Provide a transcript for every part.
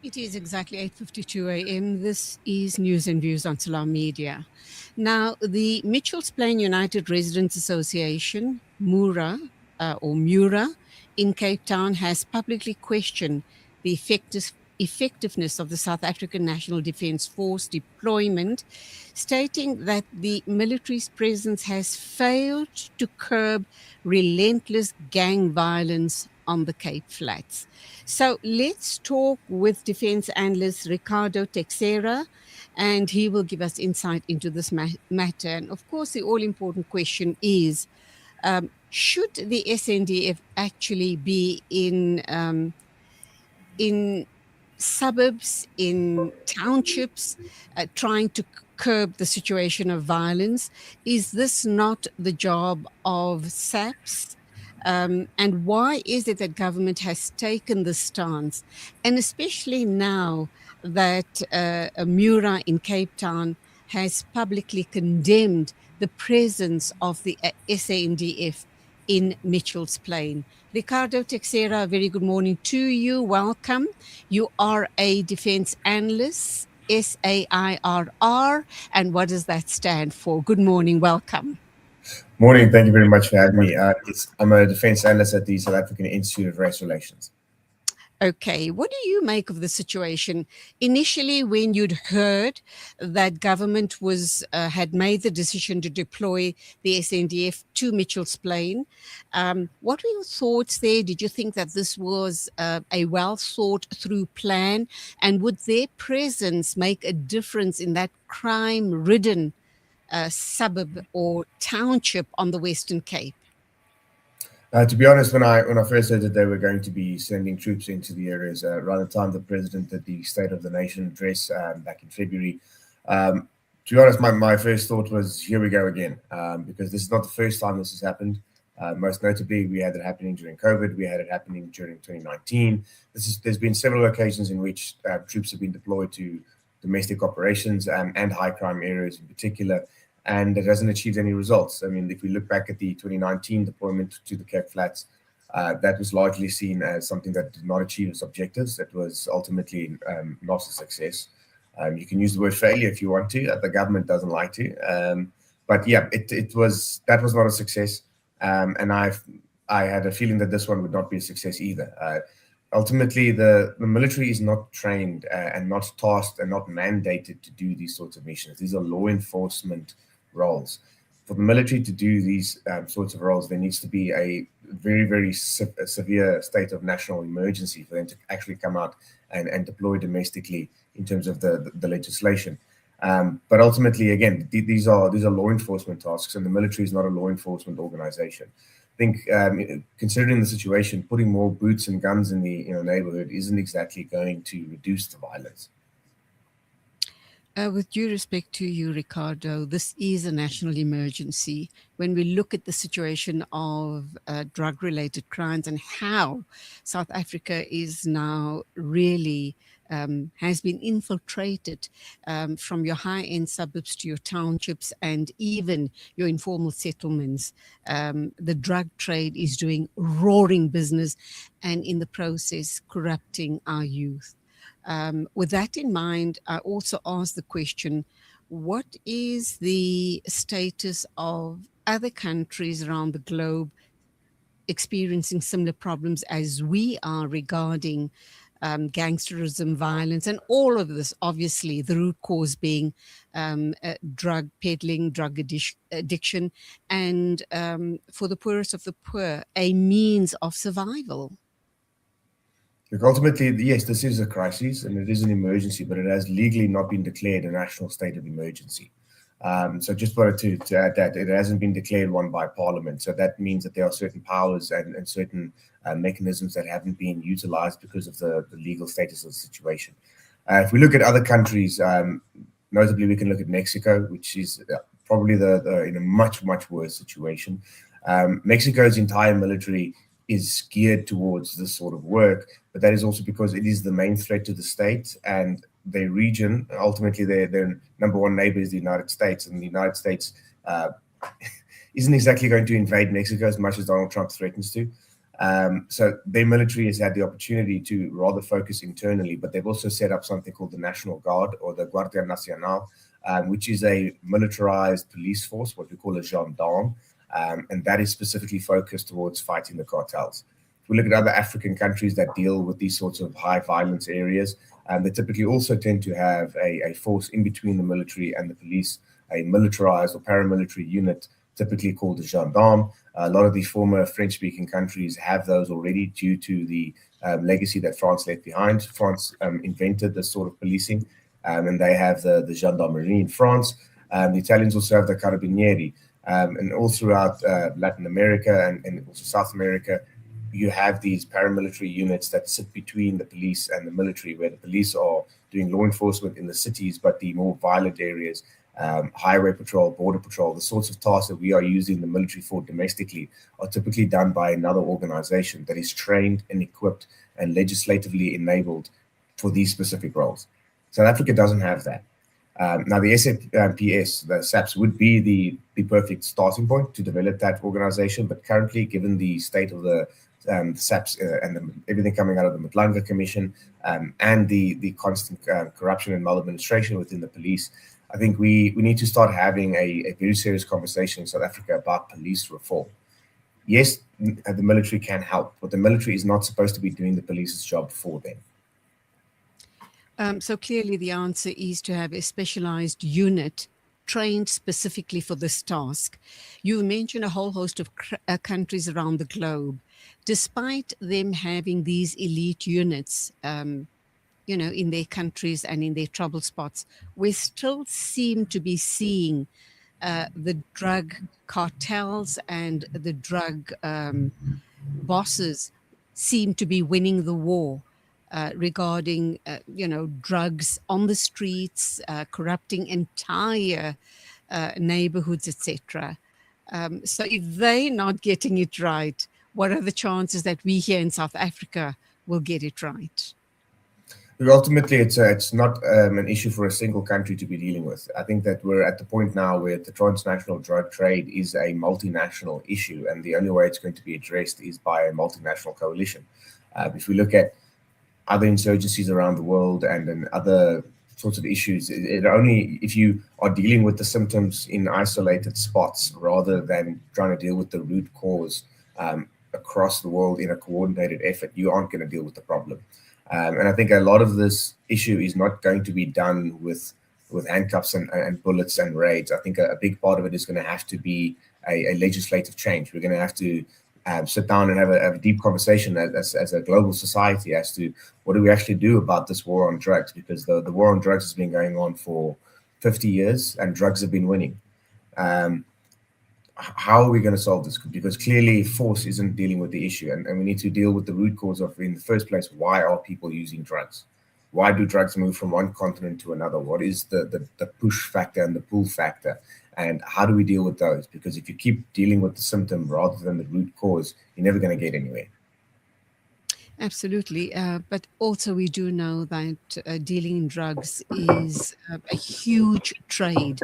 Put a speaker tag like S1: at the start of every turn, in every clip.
S1: It is exactly 8:52 a.m. This is News and Views on Salam Media. Now, the Mitchells Plain United Residents Association, MURA, in Cape Town has publicly questioned the effectiveness of the South African National Defence Force deployment, stating that the military's presence has failed to curb relentless gang violence on the Cape Flats. So let's talk with defense analyst Ricardo Teixeira, and he will give us insight into this matter. And of course, the all important question is should the SANDF actually be in suburbs, in townships, trying to curb the situation of violence? Is this not the job of SAPS? And why is it that government has taken this stance? And especially now that Mura in Cape Town has publicly condemned the presence of the SANDF in Mitchells Plain. Ricardo Teixeira, very good morning to you. Welcome. You are a defense analyst, SAIRR. And what does that stand for? Good morning. Welcome.
S2: Morning. Thank you very much for having me. I'm a defense analyst at the South African Institute of Race Relations.
S1: Okay, what do you make of the situation? Initially, when you'd heard that government had made the decision to deploy the SANDF to Mitchells Plain, what were your thoughts there? Did you think that this was a well thought through plan? And would their presence make a difference in that crime-ridden suburb or township on the Western Cape?
S2: To be honest, when I first heard that they were going to be sending troops into the areas, around the time the president did the State of the Nation address back in February, to be honest, my first thought was, here we go again, because this is not the first time this has happened. Most notably, we had it happening during COVID. We had it happening during 2019. There's been several occasions in which troops have been deployed to domestic operations and high crime areas in particular, and it hasn't achieved any results. I mean, if we look back at the 2019 deployment to the Cape Flats, that was largely seen as something that did not achieve its objectives. That was ultimately not a success. You can use the word failure if you want to. The government doesn't like to. But yeah, that was not a success. And I had a feeling that this one would not be a success either. Ultimately, the military is not trained and not tasked and not mandated to do these sorts of missions. These are law enforcement roles. For the military to do these sorts of roles, there needs to be a very, very severe state of national emergency for them to actually come out and deploy domestically in terms of the legislation. But ultimately, again, these are law enforcement tasks, and the military is not a law enforcement organization. I think, considering the situation, putting more boots and guns in the neighborhood isn't exactly going to reduce the violence.
S1: With due respect to you, Ricardo, this is a national emergency. When we look at the situation of drug-related crimes and how South Africa is now really has been infiltrated from your high-end suburbs to your townships and even your informal settlements. The drug trade is doing roaring business and in the process corrupting our youth. With that in mind, I also asked the question, what is the status of other countries around the globe experiencing similar problems as we are regarding gangsterism, violence, and all of this, obviously, the root cause being drug peddling, drug addiction, and for the poorest of the poor, a means of survival?
S2: Look, ultimately, yes, this is a crisis and it is an emergency, but it has legally not been declared a national state of emergency. So just wanted to add that it hasn't been declared one by Parliament. So that means that there are certain powers and certain mechanisms that haven't been utilized because of the legal status of the situation. If we look at other countries, notably we can look at Mexico, which is probably in a much, much worse situation. Mexico's entire military is geared towards this sort of work, but that is also because it is the main threat to the state and the region. Ultimately, their number one neighbor is the United States, and the United States isn't exactly going to invade Mexico as much as Donald Trump threatens to. So their military has had the opportunity to rather focus internally, but they've also set up something called the National Guard or the Guardia Nacional, which is a militarized police force, what we call a gendarme, and that is specifically focused towards fighting the cartels. If we look at other African countries that deal with these sorts of high violence areas, they typically also tend to have a force in between the military and the police, a militarized or paramilitary unit, typically called the gendarme. A lot of these former French-speaking countries have those already due to the legacy that France left behind. France invented this sort of policing, and they have the gendarmerie in France. The Italians also have the carabinieri, and all throughout Latin America and also South America, you have these paramilitary units that sit between the police and the military, where the police are doing law enforcement in the cities, but the more violent areas, highway patrol, border patrol, the sorts of tasks that we are using the military for domestically are typically done by another organization that is trained and equipped and legislatively enabled for these specific roles. South Africa doesn't have that. Now, the SAPS, the SAPS, would be the perfect starting point to develop that organization. But currently, given the state of the SAPS everything coming out of the Matlanga Commission and the constant corruption and maladministration within the police, I think we need to start having a very serious conversation in South Africa about police reform. Yes, the military can help, but the military is not supposed to be doing the police's job for them.
S1: So clearly the answer is to have a specialized unit trained specifically for this task. You mentioned a whole host of countries around the globe. Despite them having these elite units, in their countries and in their trouble spots, we still seem to be seeing the drug cartels and the drug bosses seem to be winning the war. Regarding, drugs on the streets, corrupting entire neighborhoods, etc. So if they're not getting it right, what are the chances that we here in South Africa will get it right?
S2: Ultimately, it's not an issue for a single country to be dealing with. I think that we're at the point now where the transnational drug trade is a multinational issue, and the only way it's going to be addressed is by a multinational coalition. If we look at other insurgencies around the world and other sorts of issues, it only if you are dealing with the symptoms in isolated spots rather than trying to deal with the root cause across the world in a coordinated effort, you aren't going to deal with the problem. And I think a lot of this issue is not going to be done with handcuffs and bullets and raids. I think a big part of it is going to have to be a legislative change. We're going to have to sit down and have a deep conversation as a global society as to what do we actually do about this war on drugs, because the war on drugs has been going on for 50 years and drugs have been winning. How are we going to solve this? Because clearly force isn't dealing with the issue, and we need to deal with the root cause of, in the first place, why are people using drugs? Why do drugs move from one continent to another? What is the push factor and the pull factor? And how do we deal with those? Because if you keep dealing with the symptom rather than the root cause, you're never going to get anywhere.
S1: Absolutely. But also we do know that dealing in drugs is a huge trade.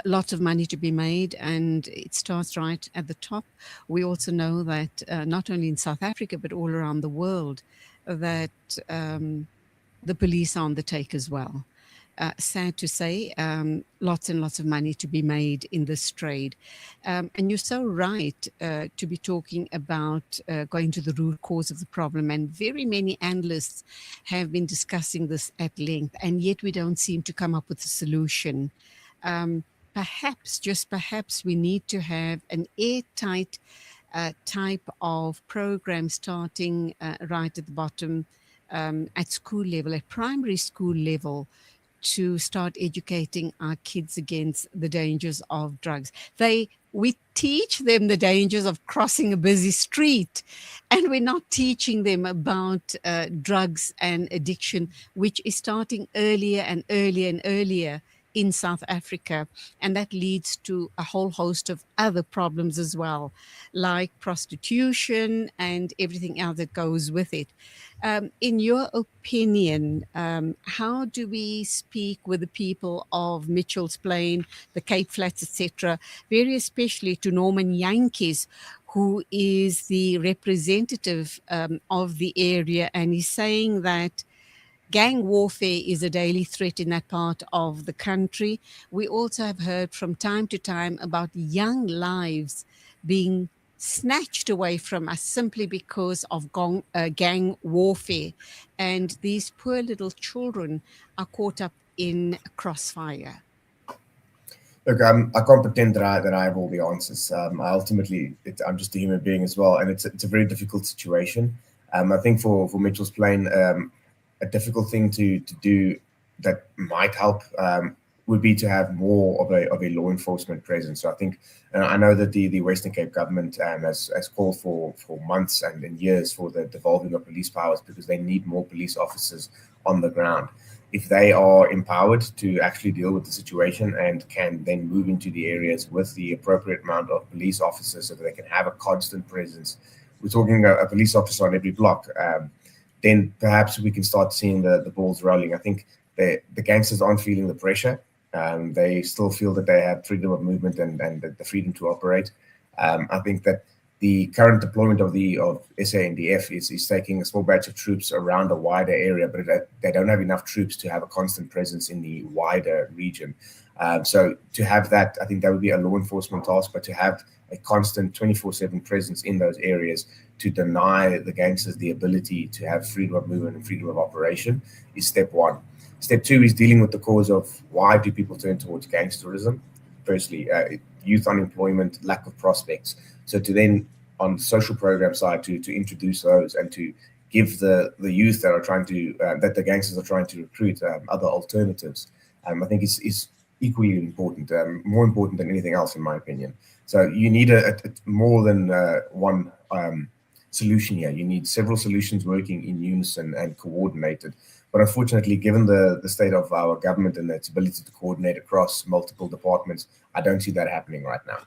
S1: Lots of money to be made, and it starts right at the top. We also know that not only in South Africa, but all around the world, that the police are on the take as well. Sad to say, lots and lots of money to be made in this trade. And you're so right to be talking about going to the root cause of the problem. And very many analysts have been discussing this at length, and yet we don't seem to come up with a solution. Perhaps, just perhaps, we need to have an airtight type of program starting right at the bottom at school level, at primary school level, to start educating our kids against the dangers of drugs. We teach them the dangers of crossing a busy street, and we're not teaching them about drugs and addiction, which is starting earlier and earlier and earlier in South Africa. And that leads to a whole host of other problems as well, like prostitution and everything else that goes with it. In your opinion, how do we speak with the people of Mitchell's Plain, the Cape Flats, etc., very especially to Norman Yankees, who is the representative of the area, and he's saying that gang warfare is a daily threat in that part of the country. We also have heard from time to time about young lives being snatched away from us simply because of gang warfare. And these poor little children are caught up in a crossfire.
S2: Look, I can't pretend that I have all the answers. I'm just a human being as well, and it's a very difficult situation. I think for Mitchell's Plain, a difficult thing to do that might help would be to have more of a law enforcement presence. So I think I know that the Western Cape government has called for months and years for the devolving of police powers because they need more police officers on the ground. If they are empowered to actually deal with the situation and can then move into the areas with the appropriate amount of police officers so that they can have a constant presence, we're talking a police officer on every block, then perhaps we can start seeing the balls rolling. I think the gangsters aren't feeling the pressure. They still feel that they have freedom of movement and the freedom to operate. I think that the current deployment of SANDF is taking a small batch of troops around a wider area, but they don't have enough troops to have a constant presence in the wider region. So to have that, I think that would be a law enforcement task, but to have a constant 24/7 presence in those areas to deny the gangsters the ability to have freedom of movement and freedom of operation is step one. Step two is dealing with the cause of why do people turn towards gangsterism. Firstly, youth unemployment, lack of prospects. So to then, on the social program side, to introduce those and to give the youth that are trying to that the gangsters are trying to recruit other alternatives, I think is equally important, more important than anything else, in my opinion. So you need a more than one solution here. You need several solutions working in unison and coordinated. But unfortunately, given the state of our government and its ability to coordinate across multiple departments, I don't see that happening right now.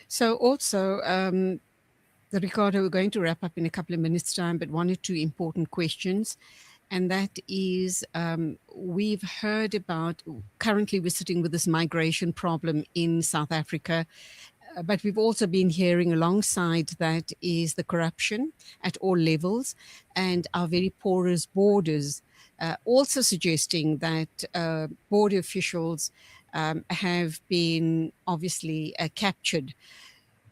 S1: So also, Ricardo, we're going to wrap up in a couple of minutes' time, but one or two important questions. And that is, we've heard about, currently we're sitting with this migration problem in South Africa, but we've also been hearing alongside that is the corruption at all levels and our very porous borders, also suggesting that border officials have been obviously captured.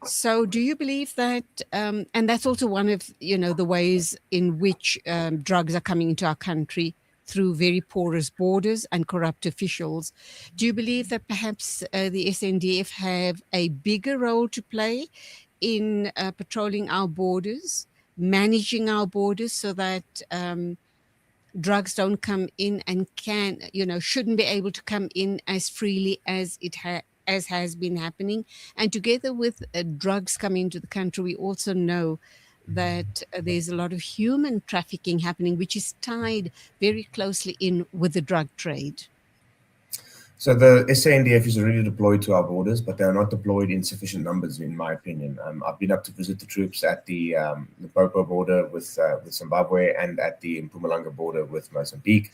S1: So do you believe that, and that's also one of, the ways in which drugs are coming into our country through very porous borders and corrupt officials. Do you believe that perhaps the SANDF have a bigger role to play in patrolling our borders, managing our borders so that drugs don't come in and shouldn't be able to come in as freely as as has been happening? And together with drugs coming into the country, we also know that there's a lot of human trafficking happening, which is tied very closely in with the drug trade.
S2: So the SANDF is already deployed to our borders, but they are not deployed in sufficient numbers, in my opinion. I've been up to visit the troops at the Limpopo border with Zimbabwe and at the Mpumalanga border with Mozambique.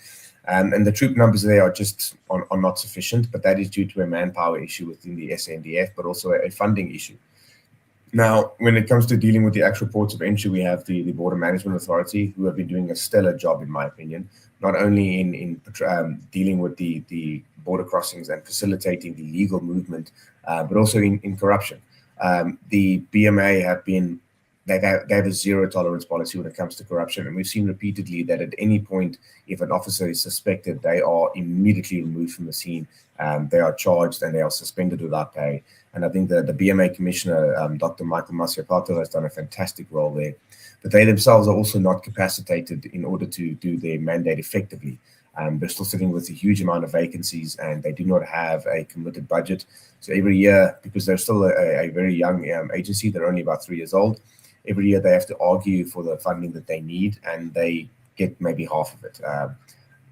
S2: And the troop numbers there are not sufficient, but that is due to a manpower issue within the SANDF, but also a funding issue. Now, when it comes to dealing with the actual ports of entry, we have the Border Management Authority, who have been doing a stellar job, in my opinion, not only in dealing with the border crossings and facilitating the legal movement, but also in corruption. The BMA they have a zero tolerance policy when it comes to corruption, and we've seen repeatedly that at any point, if an officer is suspected, they are immediately removed from the scene. They are charged and they are suspended without pay. And I think the BMA Commissioner, Dr. Michael Masiapato, has done a fantastic role there. But they themselves are also not capacitated in order to do their mandate effectively. They're still sitting with a huge amount of vacancies and they do not have a committed budget. So every year, because they're still a very young agency, they're only about 3 years old, every year they have to argue for the funding that they need and they get maybe half of it.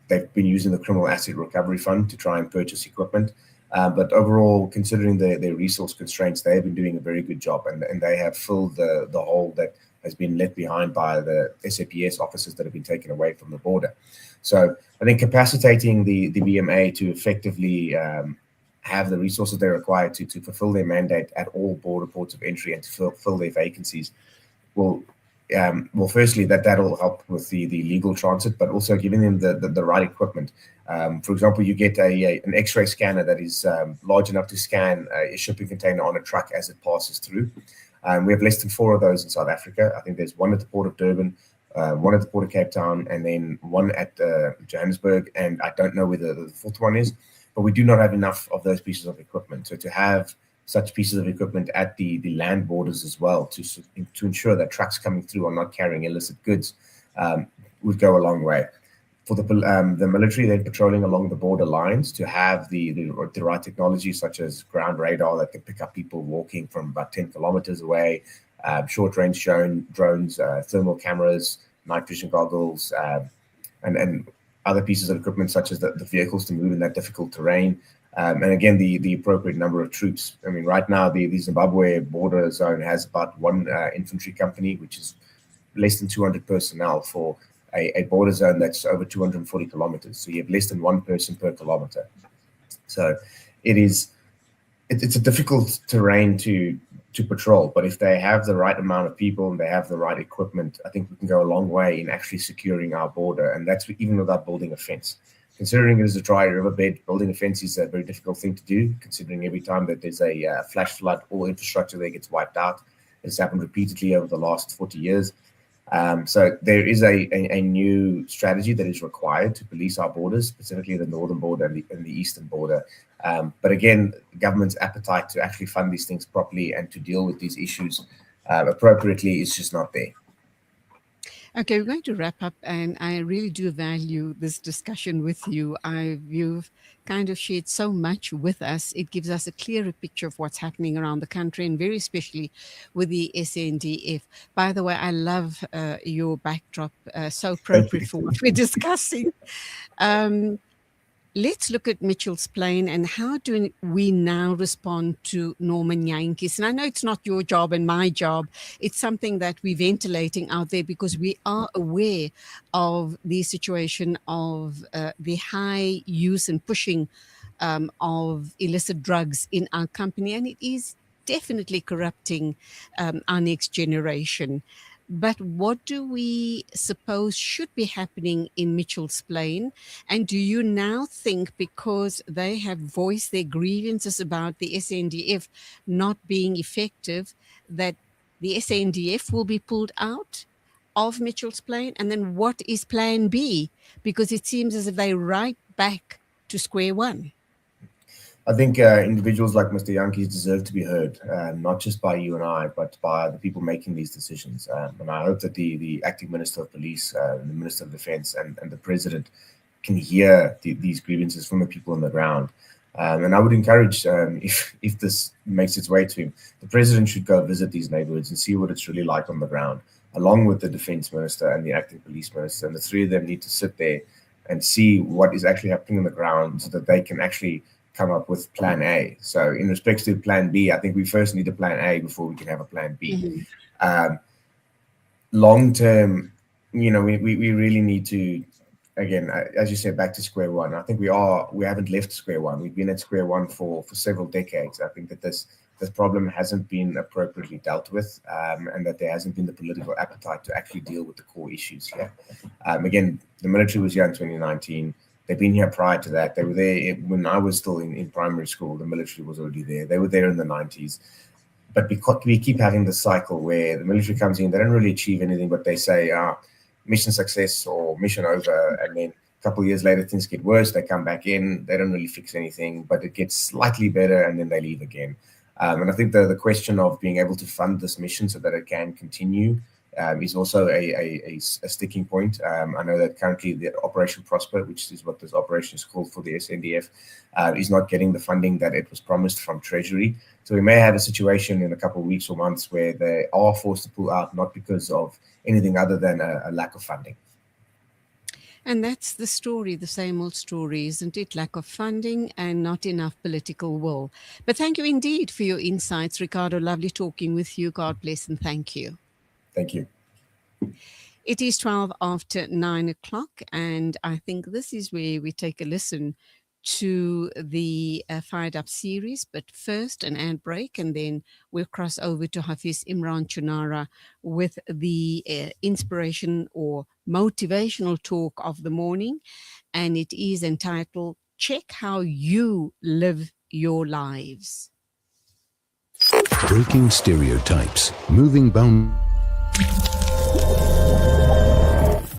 S2: they've been using the Criminal Asset Recovery Fund to try and purchase equipment. But overall, considering their resource constraints, they have been doing a very good job, and they have filled the hole that has been left behind by the SAPS officers that have been taken away from the border. So I think capacitating the BMA to effectively have the resources they require to fulfill their mandate at all border ports of entry and to fill their vacancies will, firstly, that'll help with the legal transit, but also giving them the right equipment. For example, you get an X-ray scanner that is large enough to scan a shipping container on a truck as it passes through. We have less than 4 of those in South Africa. I think there's one at the Port of Durban, one at the Port of Cape Town, and then one at Johannesburg, and I don't know where the fourth one is, but we do not have enough of those pieces of equipment. So to have such pieces of equipment at the land borders as well to ensure that trucks coming through are not carrying illicit goods would go a long way. For the military, they're patrolling along the border lines to have the right technology, such as ground radar that can pick up people walking from about 10 kilometers away, short-range drones, thermal cameras, night vision goggles, and other pieces of equipment, such as the vehicles to move in that difficult terrain. And again, the appropriate number of troops. I mean, right now, the Zimbabwe border zone has about 1 infantry company, which is less than 200 personnel for a border zone that's over 240 kilometers. So you have less than 1 person per kilometer. So it's a difficult terrain to patrol, but if they have the right amount of people and they have the right equipment, I think we can go a long way in actually securing our border, and that's even without building a fence. Considering it is a dry riverbed, building a fence is a very difficult thing to do, considering every time that there's a flash flood, all infrastructure there gets wiped out. It's happened repeatedly over the last 40 years. So there is a new strategy that is required to police our borders, specifically the northern border and the eastern border. But again, the government's appetite to actually fund these things properly and to deal with these issues appropriately is just not there.
S1: Okay, we're going to wrap up, and I really do value this discussion with you. You've kind of shared so much with us. It gives us a clearer picture of what's happening around the country, and very especially with the SANDF. By the way, I love your backdrop, so appropriate for what we're discussing. Let's look at Mitchell's Plain and how do we now respond to Norman Yankees? And I know it's not your job and my job. It's something that we're ventilating out there because we are aware of the situation of the high use and pushing of illicit drugs in our company. And it is definitely corrupting our next generation. But what do we suppose should be happening in Mitchell's Plain? And do you now think, because they have voiced their grievances about the SANDF not being effective, that the SANDF will be pulled out of Mitchell's Plain? And then what is plan B? Because it seems as if they're right back to square one.
S2: I think individuals like Mr. Yankees deserve to be heard, not just by you and I, but by the people making these decisions. And I hope that the acting Minister of Police, the Minister of Defense, and the President can hear these grievances from the people on the ground. And I would encourage, if this makes its way to him, the President should go visit these neighborhoods and see what it's really like on the ground, along with the Defense Minister and the acting Police Minister. And the three of them need to sit there and see what is actually happening on the ground so that they can actually come up with plan A. So in respects to plan B, I think we first need a plan A before we can have a plan B. Mm-hmm. Long term, we really need to, again, as you said, back to square one. I think we haven't left square one. We've been at square one for several decades. I think that this problem hasn't been appropriately dealt with, and that there hasn't been the political appetite to actually deal with the core issues here. Again, the military was here in 2019. They've been here prior to that. They were there when I was still in primary school. The military was already there. They were there in the 90s. But because we keep having this cycle where the military comes in, they don't really achieve anything, but they say, mission success or mission over. And then a couple of years later, things get worse. They come back in. They don't really fix anything, but it gets slightly better, and then they leave again. And I think the question of being able to fund this mission so that it can continue is also a sticking point. I know that currently the Operation Prosper, which is what this operation is called for the SANDF, is not getting the funding that it was promised from Treasury. So we may have a situation in a couple of weeks or months where they are forced to pull out, not because of anything other than a lack of funding.
S1: And that's the story, the same old story, isn't it? Lack of funding and not enough political will. But thank you indeed for your insights, Ricardo. Lovely talking with you. God bless and thank you.
S2: Thank you.
S1: It is 12 after 9 o'clock, and I think this is where we take a listen to the Fired Up series. But first, an ad break, and then we'll cross over to Hafiz Imran Chunara with the inspiration or motivational talk of the morning. And it is entitled Check How You Live Your Lives.
S3: Breaking stereotypes, moving boundaries.